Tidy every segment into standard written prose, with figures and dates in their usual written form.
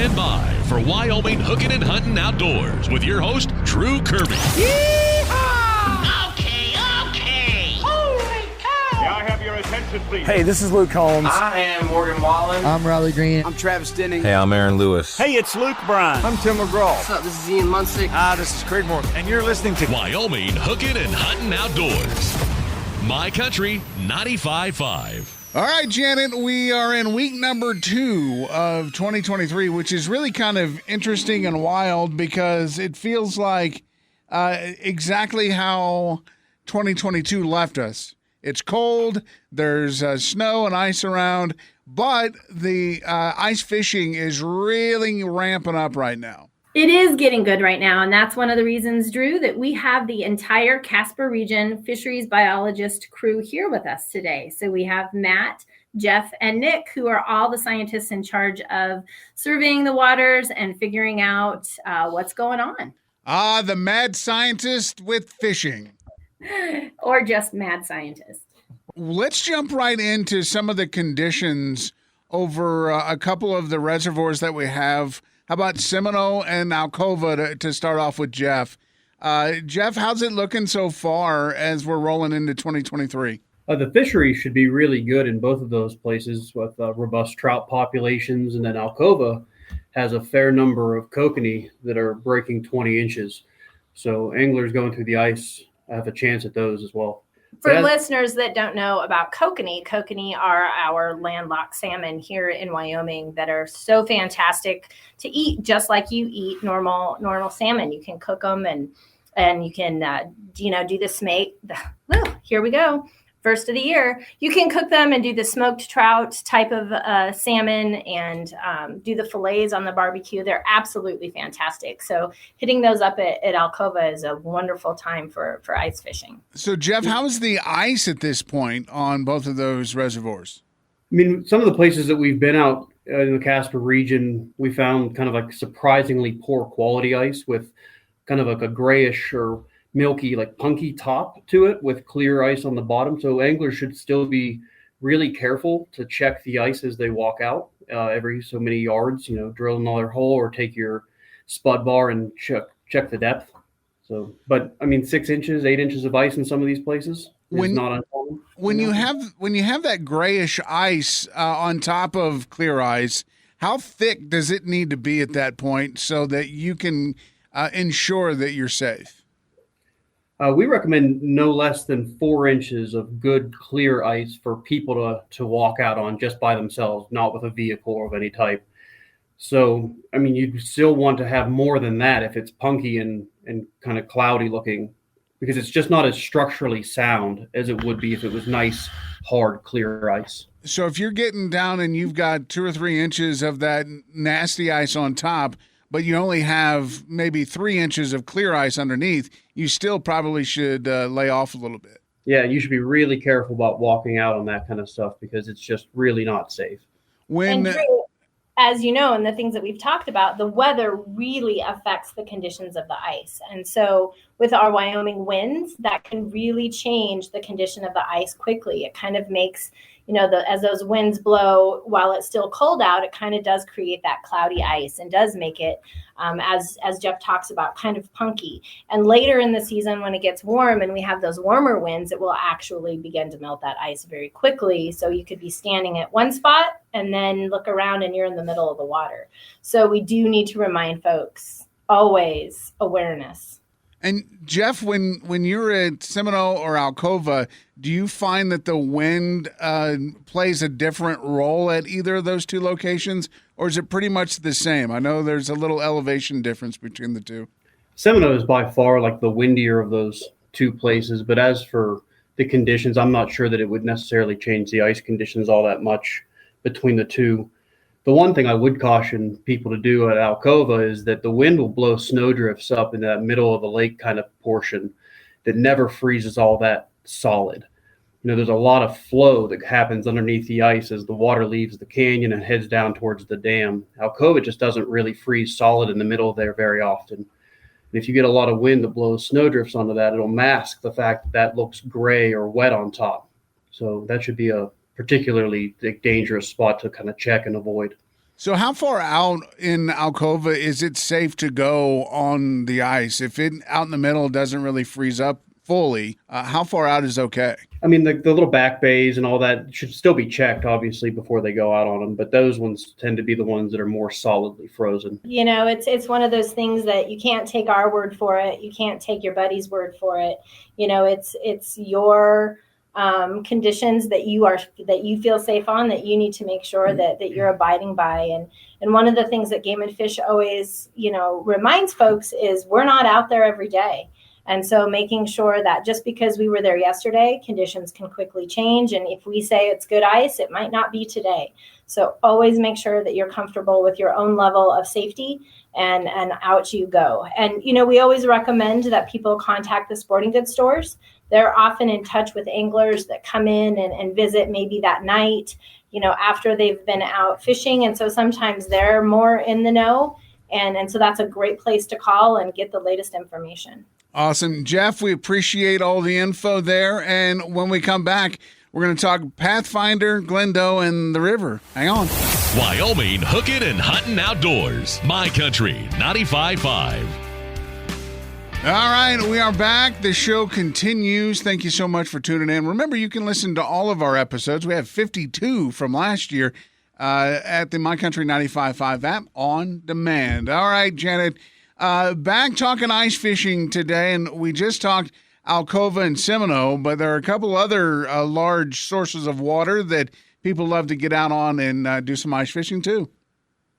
stand by for Wyoming Hooking and Hunting Outdoors with your host, Drew Kirby. Yeehaw! Okay. Holy cow! May I have your attention, please? Hey, this is Luke Combs. I am Morgan Wallen. I'm Riley Green. I'm Travis Denning. Hey, I'm Aaron Lewis. Hey, it's Luke Bryan. I'm Tim McGraw. What's up? This is Ian Munsick. This is Craig Morgan. And you're listening to Wyoming Hooking and Hunting Outdoors. My Country 95.5. All right, Janet, we are in week number 2 of 2023, which is really kind of interesting and wild because it feels like exactly how 2022 left us. It's cold, there's snow and ice around, but the ice fishing is really ramping up right now. It is getting good right now, and that's one of the reasons, Drew, that we have the entire Casper Region fisheries biologist crew here with us today. So we have Matt, Jeff, and Nick, who are all the scientists in charge of surveying the waters and figuring out what's going on. The mad scientist with fishing. Or just mad scientist. Let's jump right into some of the conditions over a couple of the reservoirs that we have. How about Seminole and Alcova to start off with Jeff? Jeff, how's it looking so far as we're rolling into 2023? The fishery should be really good in both of those places with robust trout populations. And then Alcova has a fair number of kokanee that are breaking 20 inches. So anglers going through the ice have a chance at those as well. For listeners that don't know about kokanee are our landlocked salmon here in Wyoming that are so fantastic to eat, just like you eat normal salmon. You can cook them and you can do the smake. Here we go. First of the year, you can cook them and do the smoked trout type of salmon and do the fillets on the barbecue. They're absolutely fantastic. So hitting those up at Alcova is a wonderful time for ice fishing. So, Jeff, how's the ice at this point on both of those reservoirs? I mean, some of the places that we've been out in the Casper region, we found kind of like surprisingly poor quality ice with kind of like a grayish or milky, like punky top to it with clear ice on the bottom. So anglers should still be really careful to check the ice as they walk out every so many yards, drill another hole or take your spud bar and check the depth. So, but I mean, 6 inches, 8 inches of ice in some of these places is not uncommon. When you have that grayish ice on top of clear ice, how thick does it need to be at that point so that you can ensure that you're safe? We recommend no less than 4 inches of good clear ice for people to walk out on just by themselves, not with a vehicle of any type. So, I mean, you'd still want to have more than that if it's punky and kind of cloudy looking, because it's just not as structurally sound as it would be if it was nice, hard, clear ice. So if you're getting down and you've got 2 or 3 inches of that nasty ice on top, but you only have maybe 3 inches of clear ice underneath, you still probably should lay off a little bit. Yeah, you should be really careful about walking out on that kind of stuff because it's just really not safe. And Drew, as you know, and the things that we've talked about, the weather really affects the conditions of the ice. And so with our Wyoming winds, that can really change the condition of the ice quickly. It kind of makes, as those winds blow while it's still cold out, it kind of does create that cloudy ice and does make it, as Jeff talks about, kind of punky. And later in the season, when it gets warm and we have those warmer winds, it will actually begin to melt that ice very quickly. So you could be standing at one spot and then look around and you're in the middle of the water. So we do need to remind folks, always awareness. And Jeff, when you're at Seminole or Alcova, do you find that the wind plays a different role at either of those two locations, or is it pretty much the same? I know there's a little elevation difference between the two. Seminole is by far like the windier of those two places, but as for the conditions, I'm not sure that it would necessarily change the ice conditions all that much between the two. The one thing I would caution people to do at Alcova is that the wind will blow snowdrifts up in that middle of the lake kind of portion that never freezes all that solid. There's a lot of flow that happens underneath the ice as the water leaves the canyon and heads down towards the dam. Alcova just doesn't really freeze solid in the middle there very often. And if you get a lot of wind that blows snowdrifts onto that, it'll mask the fact that looks gray or wet on top. So that should be a particularly dangerous spot to kind of check and avoid. So how far out in Alcova is it safe to go on the ice? If it out in the middle doesn't really freeze up fully, how far out is okay? I mean, the little back bays and all that should still be checked, obviously, before they go out on them. But those ones tend to be the ones that are more solidly frozen. You know, it's one of those things that you can't take our word for it. You can't take your buddy's word for it. You know, it's your conditions that you feel safe on, that you need to make sure that you're abiding by. And one of the things that Game and Fish always, you know, reminds folks is we're not out there every day. And so making sure that just because we were there yesterday, conditions can quickly change. And if we say it's good ice, it might not be today. So always make sure that you're comfortable with your own level of safety, and out you go. And, you know, we always recommend that people contact the sporting goods stores. They're often in touch with anglers that come in and visit maybe that night, you know, after they've been out fishing. And so sometimes they're more in the know. And so that's a great place to call and get the latest information. Awesome. Jeff, we appreciate all the info there. And when we come back, we're going to talk Pathfinder, Glendo, and the river. Hang on. Wyoming hooking and hunting outdoors. My Country 95.5. All right, we are back. The show continues. Thank you so much for tuning in. Remember, you can listen to all of our episodes. We have 52 from last year at the My Country 95.5 app on demand. All right, Janet, back talking ice fishing today, and we just talked Alcova and Seminole, but there are a couple other large sources of water that people love to get out on and do some ice fishing too.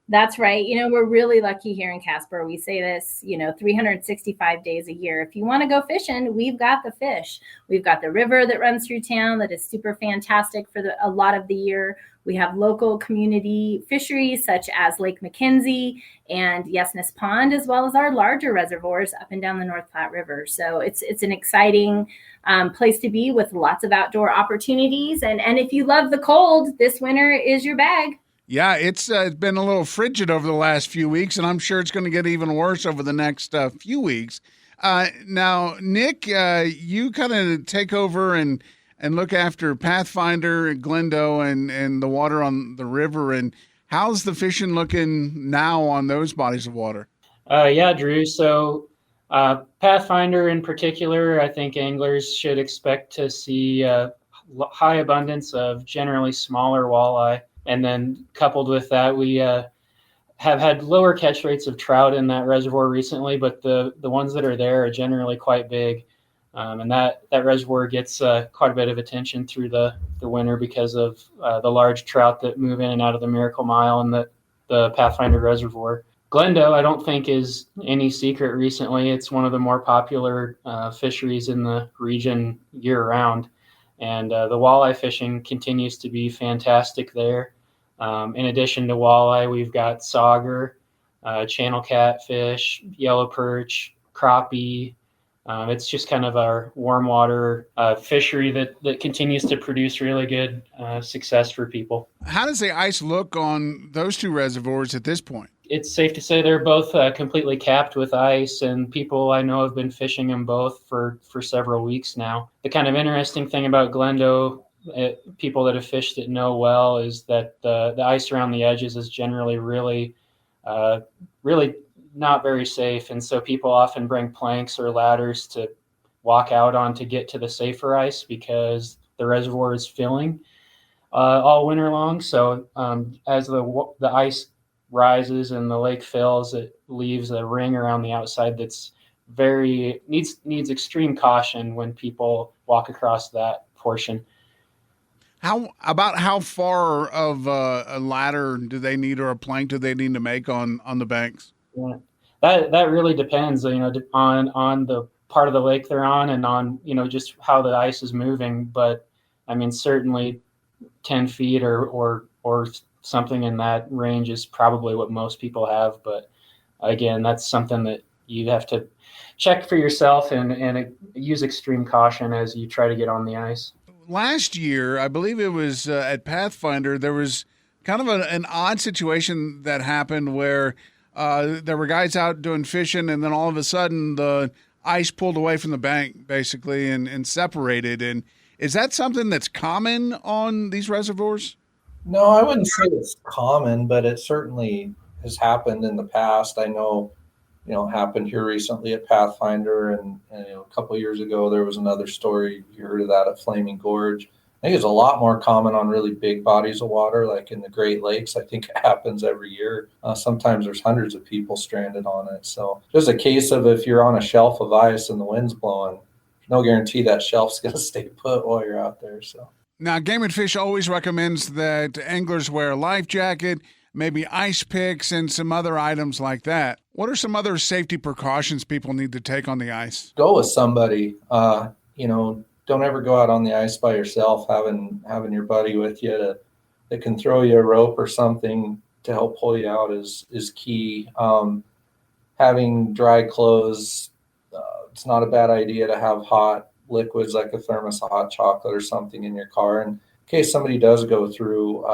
That's right. You know, we're really lucky here in Casper. We say this, you know, 365 days a year. If you want to go fishing, we've got the fish. We've got the river that runs through town that is super fantastic for a lot of the year. We have local community fisheries such as Lake McKenzie and Yesness Pond, as well as our larger reservoirs up and down the North Platte River. So it's an exciting place to be with lots of outdoor opportunities. And if you love the cold, this winter is your bag. Yeah, it's been a little frigid over the last few weeks, and I'm sure it's going to get even worse over the next few weeks. Now, Nick, you kind of take over and look after Pathfinder, Glendo, and the water on the river. And how's the fishing looking now on those bodies of water? Yeah, Drew. So Pathfinder in particular, I think anglers should expect to see high abundance of generally smaller walleye. And then coupled with that, we have had lower catch rates of trout in that reservoir recently, but the ones that are there are generally quite big. And that reservoir gets quite a bit of attention through the winter because of the large trout that move in and out of the Miracle Mile and the Pathfinder Reservoir. Glendo, I don't think is any secret recently. It's one of the more popular fisheries in the region year-round. And the walleye fishing continues to be fantastic there. In addition to walleye, we've got sauger, channel catfish, yellow perch, crappie. It's just kind of our warm water fishery that continues to produce really good success for people. How does the ice look on those two reservoirs at this point? It's safe to say they're both completely capped with ice, and people I know have been fishing them both for several weeks now. The kind of interesting thing about Glendo, people that have fished it know well, is that the ice around the edges is generally really not very safe, and so people often bring planks or ladders to walk out on to get to the safer ice because the reservoir is filling all winter long. So as the ice rises and the lake fills, it leaves a ring around the outside that's needs extreme caution when people walk across that portion. How far of a ladder do they need, or a plank do they need to make on the banks? Yeah. That really depends, you know, on the part of the lake they're on and on, you know, just how the ice is moving. But I mean, certainly 10 feet or something in that range is probably what most people have. But again, that's something that you have to check for yourself and use extreme caution as you try to get on the ice. Last year, I believe it was at Pathfinder, there was kind of an odd situation that happened where there were guys out doing fishing, and then all of a sudden the ice pulled away from the bank, basically, and separated. And is that something that's common on these reservoirs? No, I wouldn't say it's common, but it certainly has happened in the past. I know, happened here recently at Pathfinder, and a couple of years ago there was another story. You heard of that at Flaming Gorge. I think it's a lot more common on really big bodies of water, like in the Great Lakes. I think it happens every year. Sometimes there's hundreds of people stranded on it. So just a case of if you're on a shelf of ice and the wind's blowing, no guarantee that shelf's going to stay put while you're out there. So. Now, Game and Fish always recommends that anglers wear a life jacket, maybe ice picks, and some other items like that. What are some other safety precautions people need to take on the ice? Go with somebody. Don't ever go out on the ice by yourself. Having your buddy with you that can throw you a rope or something to help pull you out is key. Having dry clothes. It's not a bad idea to have hot liquids like a thermos of hot chocolate or something in your car in case somebody does go through.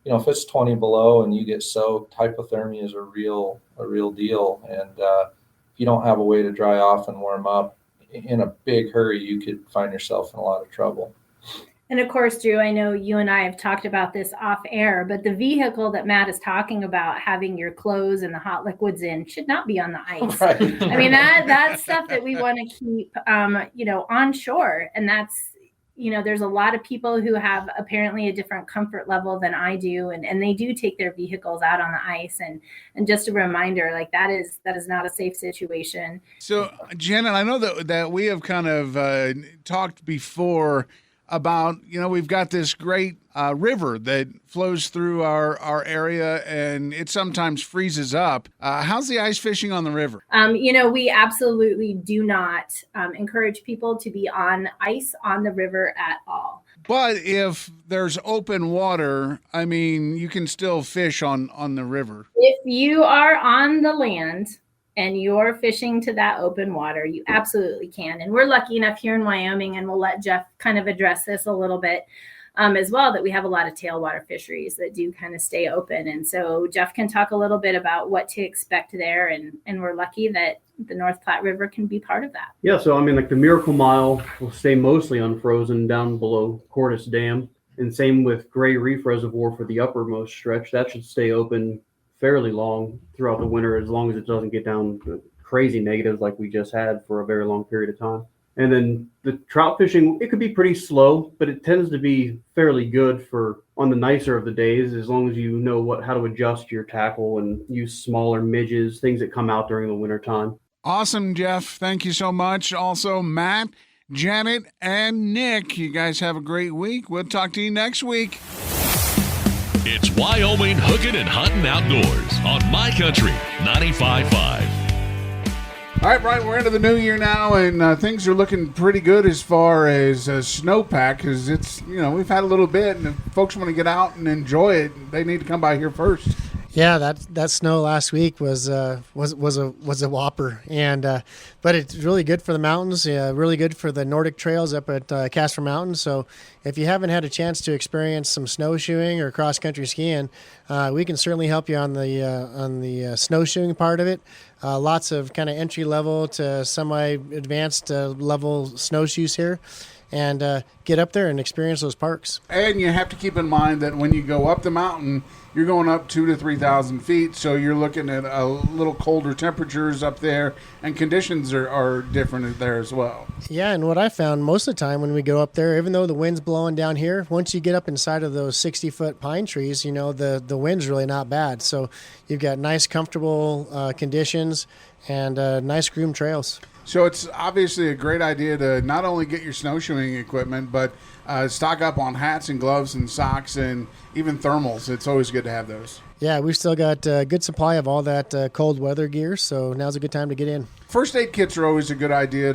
If it's 20 below and you get soaked, hypothermia is a real deal. And if you don't have a way to dry off and warm up in a big hurry, you could find yourself in a lot of trouble. And of course, Drew, I know you and I have talked about this off air, but the vehicle that Matt is talking about having your clothes and the hot liquids in should not be on the ice. Right. I mean, that's stuff that we want to keep, on shore. And that's, there's a lot of people who have apparently a different comfort level than I do. And they do take their vehicles out on the ice. And just a reminder, like that is not a safe situation. So, Janet, I know that we have kind of talked before about, we've got this great river that flows through our area, and it sometimes freezes up. How's the ice fishing on the river? We absolutely do not encourage people to be on ice on the river at all. But if there's open water, I mean, you can still fish on the river. If you are on the land and you're fishing to that open water, you absolutely can. And we're lucky enough here in Wyoming, and we'll let Jeff kind of address this a little bit as well, that we have a lot of tailwater fisheries that do kind of stay open. And so Jeff can talk a little bit about what to expect there. And we're lucky that the North Platte River can be part of that. Yeah, so I mean, like the Miracle Mile will stay mostly unfrozen down below Cordis Dam. And same with Gray Reef Reservoir for the uppermost stretch. That should stay open fairly long throughout the winter, as long as it doesn't get down to crazy negatives like we just had for a very long period of time. And then the trout fishing, it could be pretty slow, but it tends to be fairly good for on the nicer of the days, as long as you know how to adjust your tackle and use smaller midges, things that come out during the winter time. Awesome, Jeff. Thank you so much. Also, Matt, Janet, and Nick, you guys have a great week. We'll talk to you next week. It's Wyoming Hooking and Hunting Outdoors on My Country 95.5. All right, Brian, we're into the new year now, and things are looking pretty good as far as snowpack, because it's, we've had a little bit, and if folks want to get out and enjoy it, they need to come by here first. Yeah, that snow last week was a whopper, and but it's really good for the mountains. Really good for the Nordic trails up at Casper Mountain. So if you haven't had a chance to experience some snowshoeing or cross country skiing, we can certainly help you on the snowshoeing part of it. Lots of kind of entry level to semi advanced level snowshoes here. And get up there and experience those parks. And you have to keep in mind that when you go up the mountain, you're going up 2,000 to 3,000 feet, so you're looking at a little colder temperatures up there, and conditions are different there as well. Yeah, and what I found most of the time when we go up there, even though the wind's blowing down here, once you get up inside of those 60-foot pine trees, the wind's really not bad. So you've got nice, comfortable conditions and nice groomed trails. So it's obviously a great idea to not only get your snowshoeing equipment, but stock up on hats and gloves and socks and even thermals. It's always good to have those. Yeah, we've still got a good supply of all that cold weather gear, so now's a good time to get in. First aid kits are always a good idea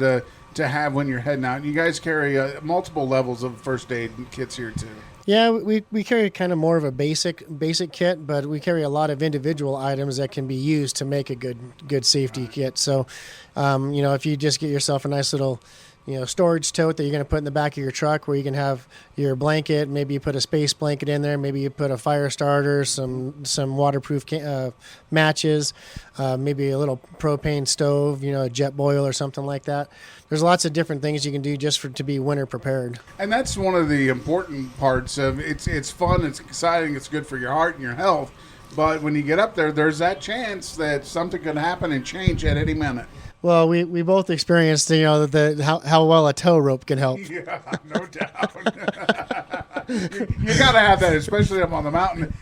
to have when you're heading out. You guys carry multiple levels of first aid kits here too. Yeah, we carry kind of more of a basic kit, but we carry a lot of individual items that can be used to make a good safety kit. So, if you just get yourself a nice little storage tote that you're going to put in the back of your truck where you can have your blanket. Maybe you put a space blanket in there. Maybe you put a fire starter, some waterproof matches, maybe a little propane stove, a jet boil or something like that. There's lots of different things you can do just to be winter prepared. And that's one of the important parts of it's fun, it's exciting, it's good for your heart and your health. But when you get up there, there's that chance that something could happen and change at any minute. Well, we both experienced, how well a tow rope can help. Yeah, no doubt. you got to have that, especially up on the mountain.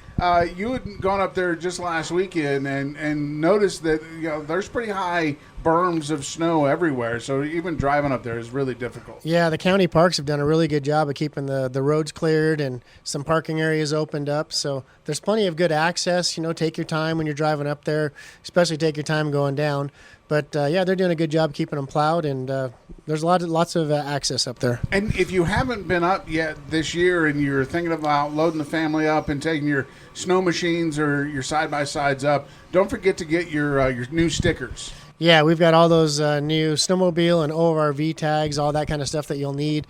You had gone up there just last weekend and noticed that there's pretty high berms of snow everywhere. So even driving up there is really difficult. Yeah, the county parks have done a really good job of keeping the roads cleared and some parking areas opened up. So there's plenty of good access. Take your time when you're driving up there, especially take your time going down. But, they're doing a good job keeping them plowed, and there's lots of access up there. And if you haven't been up yet this year and you're thinking about loading the family up and taking your snow machines or your side-by-sides up, don't forget to get your new stickers. Yeah, we've got all those new snowmobile and ORV tags, all that kind of stuff that you'll need.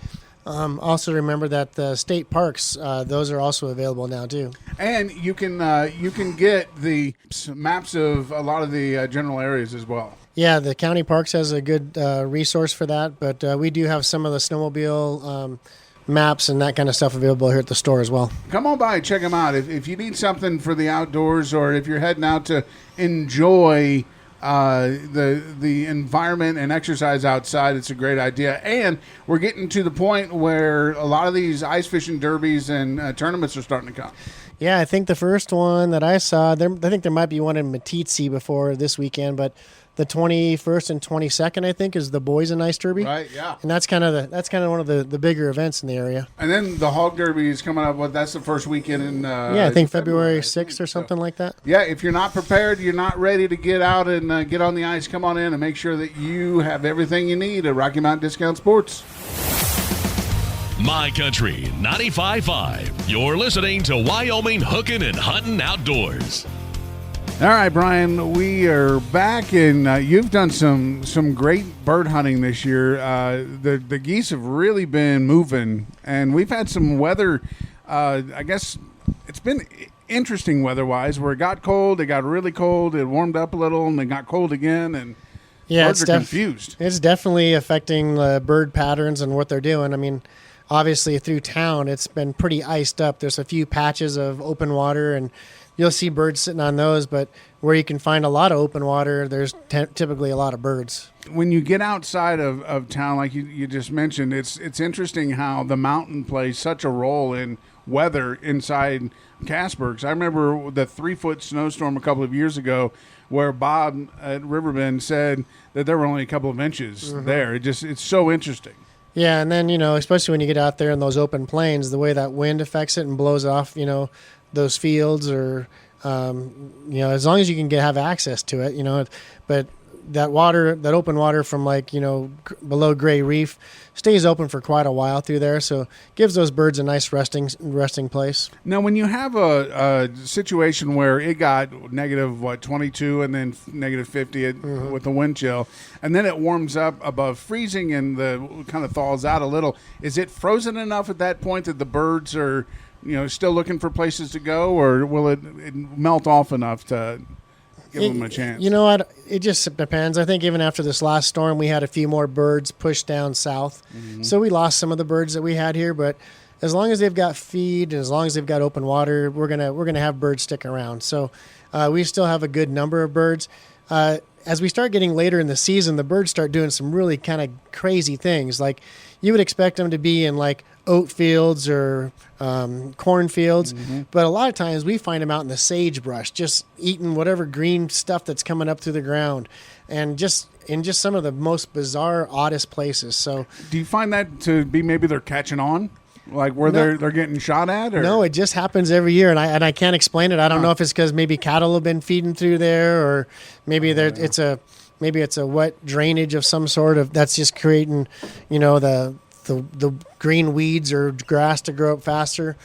Also remember that the state parks, those are also available now too. And you can get the maps of a lot of the general areas as well. Yeah, the county parks has a good resource for that, but we do have some of the snowmobile maps and that kind of stuff available here at the store as well. Come on by, check them out. If you need something for the outdoors, or if you're heading out to enjoy the environment and exercise outside, it's a great idea. And we're getting to the point where a lot of these ice fishing derbies and tournaments are starting to come. Yeah, I think the first one that I saw, I think there might be one in Matitsi before this weekend, but the 21st and 22nd, I think, is the Boys and Ice Derby. Right, yeah. And that's kind of one of the bigger events in the area. And then the Hog Derby is coming up. That's the first weekend in I think February 6th or something like that. Yeah, if you're not prepared, you're not ready to get out and get on the ice, come on in and make sure that you have everything you need at Rocky Mountain Discount Sports. My Country 95.5. You're listening to Wyoming Hookin' and Hunting Outdoors. All right, Brian, we are back, and you've done some great bird hunting this year. The geese have really been moving, and we've had some weather. I guess it's been interesting weather-wise, where it got cold, it got really cold, it warmed up a little, and it got cold again, and birds are confused. It's definitely affecting the bird patterns and what they're doing. I mean, obviously through town, it's been pretty iced up. There's a few patches of open water, and you'll see birds sitting on those, but where you can find a lot of open water, there's typically a lot of birds. When you get outside of town, like you just mentioned, it's interesting how the mountain plays such a role in weather inside Casper. I remember the 3-foot snowstorm a couple of years ago where Bob at Riverbend said that there were only a couple of inches there. It's so interesting. Yeah, and then, especially when you get out there in those open plains, the way that wind affects it and blows off, those fields, or as long as you can have access to it, but that open water from below Gray Reef stays open for quite a while through there, so gives those birds a nice resting place. Now, when you have a situation where it got negative 22 and then negative 50 with the wind chill, and then it warms up above freezing and the kind of thaws out a little, is it frozen enough at that point that the birds are still looking for places to go, or will it melt off enough to give them a chance? It just depends. I think even after this last storm, we had a few more birds pushed down south. So we lost some of the birds that we had here, but as long as they've got feed and as long as they've got open water, we're gonna have birds stick around. So we still have a good number of birds. As we start getting later in the season, the birds start doing some really kind of crazy things. Like you would expect them to be in oat fields or corn fields, but a lot of times we find them out in the sagebrush, just eating whatever green stuff that's coming up through the ground, and just in some of the most bizarre, oddest places. So, do you find that to be maybe they're catching on, where they're getting shot at? Or? No, it just happens every year, and I can't explain it. I don't know if it's because maybe cattle have been feeding through there, or maybe it's a wet drainage of some sort of that's just creating, the green weeds or grass to grow up faster.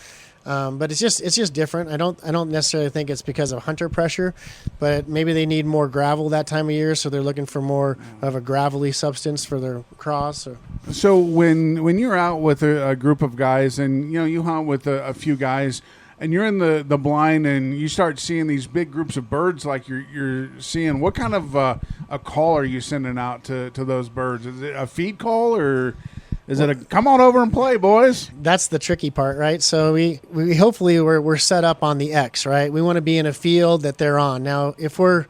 But it's just different. I don't necessarily think it's because of hunter pressure, but maybe they need more gravel that time of year, so they're looking for more of a gravelly substance for their cross. So when you're out with a group of guys, and you hunt with a few guys, and you're in the blind, and you start seeing these big groups of birds like you're seeing, what kind of a call are you sending out to those birds? Is it a feed call, or is it a come on over and play, boys? That's the tricky part, right? So we hopefully we're set up on the X, right? We want to be in a field that they're on. Now, if we're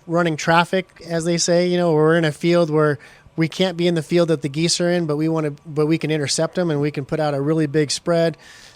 running traffic, as they say, we're in a field where we can't be in the field that the geese are in, but we can intercept them and we can put out a really big spread,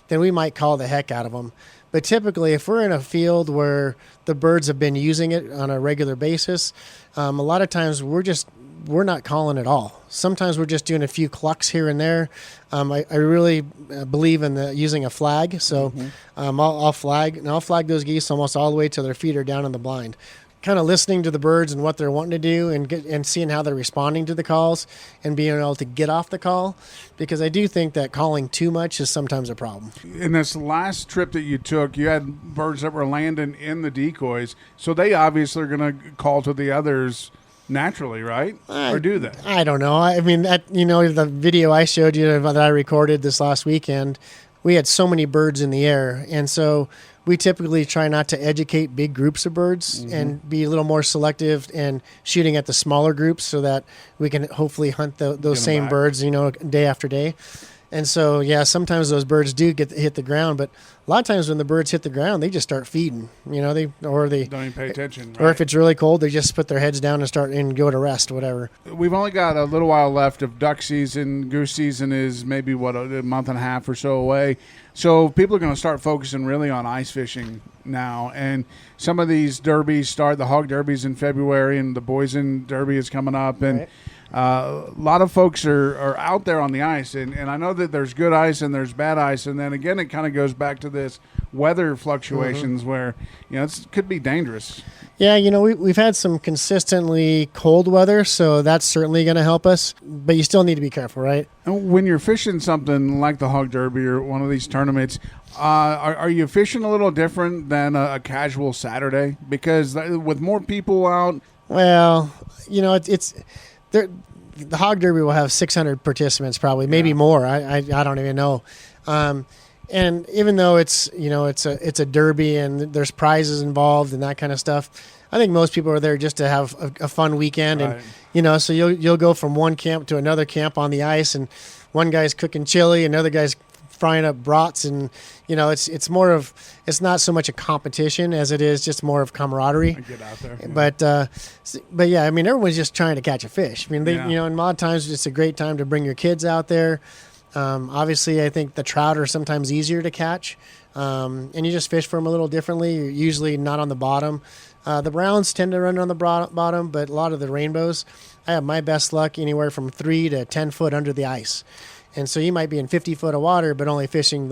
then we might call the heck out of them. But typically, if we're in a field where the birds have been using it on a regular basis, a lot of times we're not calling at all. Sometimes we're just doing a few clucks here and there. I really believe in using a flag, so I'll flag those geese almost all the way till their feet are down in the blind. Kind of listening to the birds and what they're wanting to do, and seeing how they're responding to the calls, and being able to get off the call, because I do think that calling too much is sometimes a problem. In this last trip that you took, you had birds that were landing in the decoys, so they obviously are going to call to the others naturally, right? Or do they? I don't know. I mean, the video I showed you that I recorded this last weekend, we had so many birds in the air, and so we typically try not to educate big groups of birds and be a little more selective and shooting at the smaller groups so that we can hopefully hunt those same birds, day after day. And so, yeah, sometimes those birds do hit the ground, but a lot of times when the birds hit the ground, they just start feeding. They don't even pay attention. Right? Or if it's really cold, they just put their heads down and start and go to rest, whatever. We've only got a little while left of duck season. Goose season is maybe a month and a half or so away. So people are going to start focusing really on ice fishing now. And some of these derbies start. The hog derbies in February, and the Boysen Derby is coming up, and. Right. A lot of folks are out there on the ice, and I know that there's good ice and there's bad ice, and then again it kind of goes back to this weather fluctuations where it could be dangerous. Yeah, we've had some consistently cold weather, so that's certainly going to help us, but you still need to be careful, right? And when you're fishing something like the Hog Derby or one of these tournaments, are you fishing a little different than a casual Saturday? Because with more people out... Well, it's... The Hog Derby will have 600 participants, probably, maybe more. I don't even know. And even though it's a derby and there's prizes involved and that kind of stuff, I think most people are there just to have a fun weekend. Right. And so you'll go from one camp to another camp on the ice, and one guy's cooking chili, another guy's frying up brats, and it's not so much a competition as it is just more of camaraderie. I get out there, yeah. But yeah, I mean, everyone's just trying to catch a fish. I mean, and a lot of times it's a great time to bring your kids out there. Obviously, I think the trout are sometimes easier to catch, and you just fish for them a little differently. You're usually not on the bottom. The browns tend to run on the bottom, but a lot of the rainbows, I have my best luck anywhere from 3 to 10 foot under the ice. And so you might be in 50 foot of water, but only fishing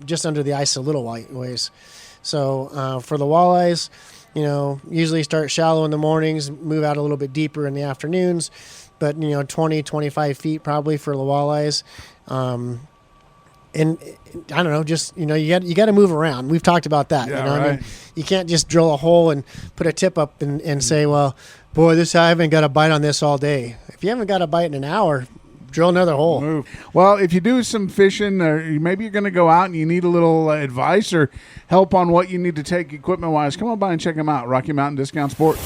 just under the ice a little ways. So for the walleyes, usually start shallow in the mornings, move out a little bit deeper in the afternoons, but 20, 25 feet probably for the walleyes. And I don't know, just you got to move around. We've talked about that. Yeah, right. I mean, you can't just drill a hole and put a tip up and say, well, boy, I haven't got a bite on this all day. If you haven't got a bite in an hour, drill another hole. Move. Well, if you do some fishing, or maybe you're going to go out and you need a little advice or help on what you need to take equipment-wise, come on by and check them out. Rocky Mountain Discount Sports.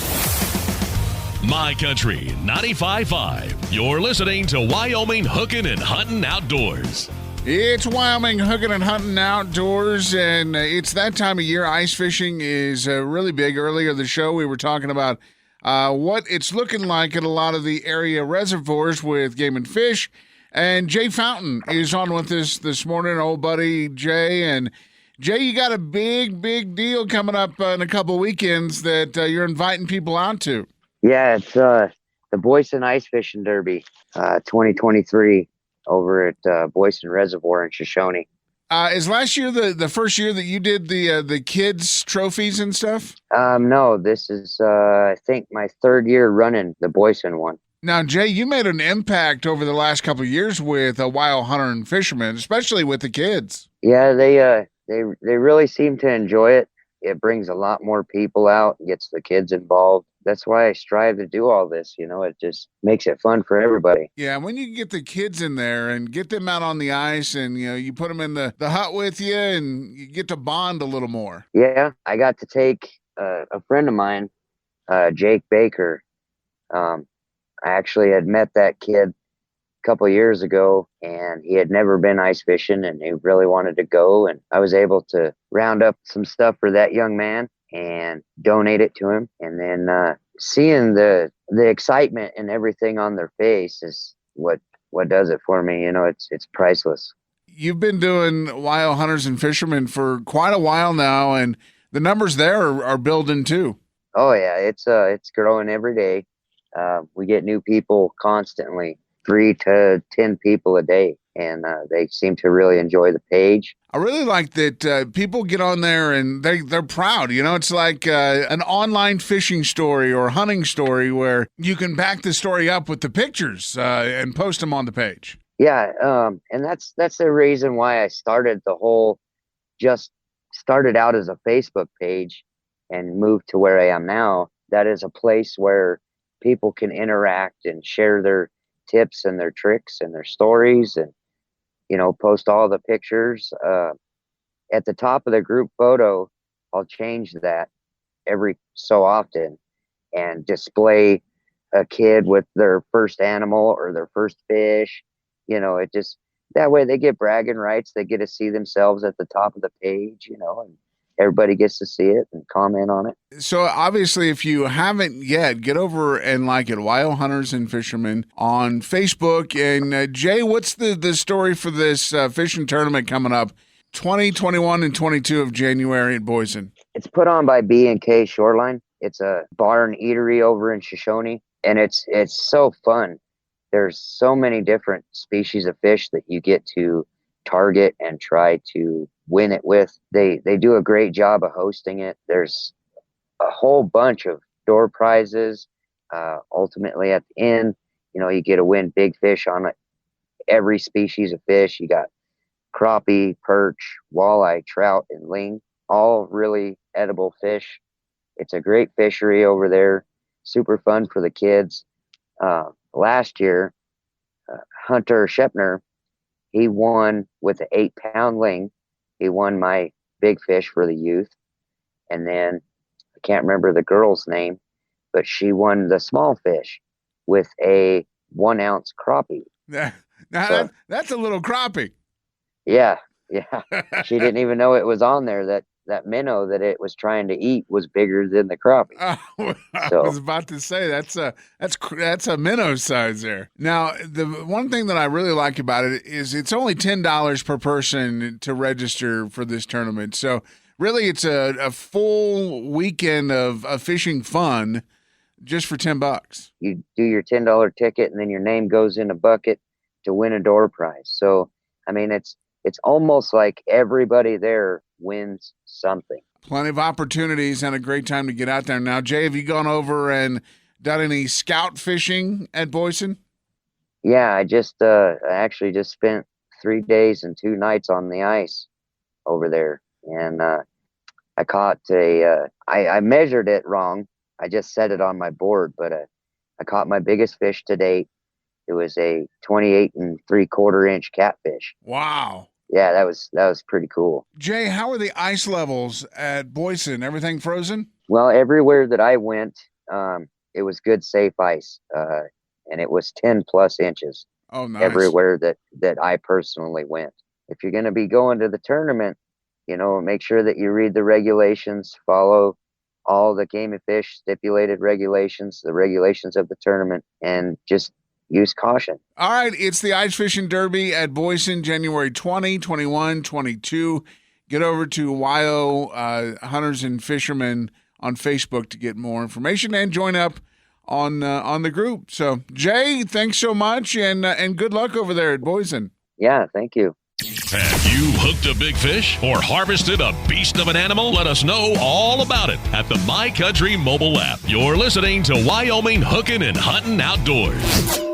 My Country 95.5. You're listening to Wyoming Hooking and Hunting Outdoors. It's Wyoming Hooking and Hunting Outdoors, and it's that time of year. Ice fishing is really big. Earlier in the show, we were talking about what it's looking like at a lot of the area reservoirs with game and fish. And Jay Fountain is on with us this morning, old buddy Jay. And Jay, you got a big deal coming up in a couple weekends that you're inviting people out to. Yeah, it's the Boysen Ice Fishing Derby 2023 over at Boysen Reservoir in Shoshone. Is last year the first year that you did the kids' trophies and stuff? No, this is I think my third year running the Boysen one. Now, Jay, you made an impact over the last couple of years with a wild hunter and fisherman, especially with the kids. Yeah, they really seem to enjoy it. It brings a lot more people out, gets the kids involved. That's why I strive to do all this. It just makes it fun for everybody. Yeah, when you get the kids in there and get them out on the ice and, you put them in the hut with you and you get to bond a little more. Yeah, I got to take a friend of mine, Jake Baker. I actually had met that kid a couple of years ago, and he had never been ice fishing, and he really wanted to go. And I was able to round up some stuff for that young man and donate it to him. And then seeing the excitement and everything on their face is what does it for me. It's priceless. You've been doing wild hunters and fishermen for quite a while now, and the numbers there are building too. Oh yeah, it's growing every day. We get new people constantly, 3 to 10 people a day, and they seem to really enjoy the page. I really like that people get on there and they're proud. It's like an online fishing story or hunting story where you can back the story up with the pictures and post them on the page. Yeah, and that's the reason why I started started out as a Facebook page and moved to where I am now. That is a place where people can interact and share their tips and their tricks and their stories and, post all the pictures. At the top of the group photo, I'll change that every so often and display a kid with their first animal or their first fish. It just, that way they get bragging rights. They get to see themselves at the top of the page, and everybody gets to see it and comment on it. So obviously, if you haven't yet, get over and like it, Wild Hunters and Fishermen on Facebook. And Jay, what's the story for this fishing tournament coming up 20, 21, and 22 of January at Boysen? It's put on by B&K Shoreline. It's a bar and eatery over in Shoshone, and it's so fun. There's so many different species of fish that you get to target and try to win it with. They do a great job of hosting it. There's a whole bunch of door prizes. Ultimately at the end, you get to win big fish on every species of fish. You got crappie, perch, walleye, trout, and ling, all really edible fish. It's a great fishery over there. Super fun for the kids. Last year, Hunter Shepner, he won with an 8-pound ling. He won my big fish for the youth. And then I can't remember the girl's name, but she won the small fish with a 1-ounce crappie. Now that's a little crappie. Yeah. She didn't even know it was on there. That minnow that it was trying to eat was bigger than the crappie. I was about to say that's a minnow size there. Now, the one thing that I really like about it is it's only $10 per person to register for this tournament. So really, it's a full weekend of fishing fun just for $10. You do your $10 ticket, and then your name goes in a bucket to win a door prize. So I mean, it's almost like everybody there wins something. Plenty of opportunities and a great time to get out there. Now, Jay, have you gone over and done any scout fishing at Boysen? Yeah, I actually just spent 3 days and 2 nights on the ice over there. And I caught I measured it wrong. I just set it on my board, but I caught my biggest fish to date. It was a 28 3/4 inch catfish. Wow. Yeah, that was pretty cool. Jay, how are the ice levels at Boysen? Everything frozen? Well, everywhere that I went, it was good, safe ice, and it was 10+ inches. Oh, nice. Everywhere that I personally went. If you're going to be going to the tournament, make sure that you read the regulations, follow all the Game and Fish stipulated regulations, the regulations of the tournament, and just use caution. All right, it's the Ice Fishing Derby at Boysen, January 20, 21, 22. Get over to YO Hunters and Fishermen on Facebook to get more information and join up on the group. So, Jay, thanks so much, and good luck over there at Boysen. Yeah, thank you. Have you hooked a big fish or harvested a beast of an animal? Let us know all about it at the My Country mobile app. You're listening to Wyoming Hooking and Hunting Outdoors.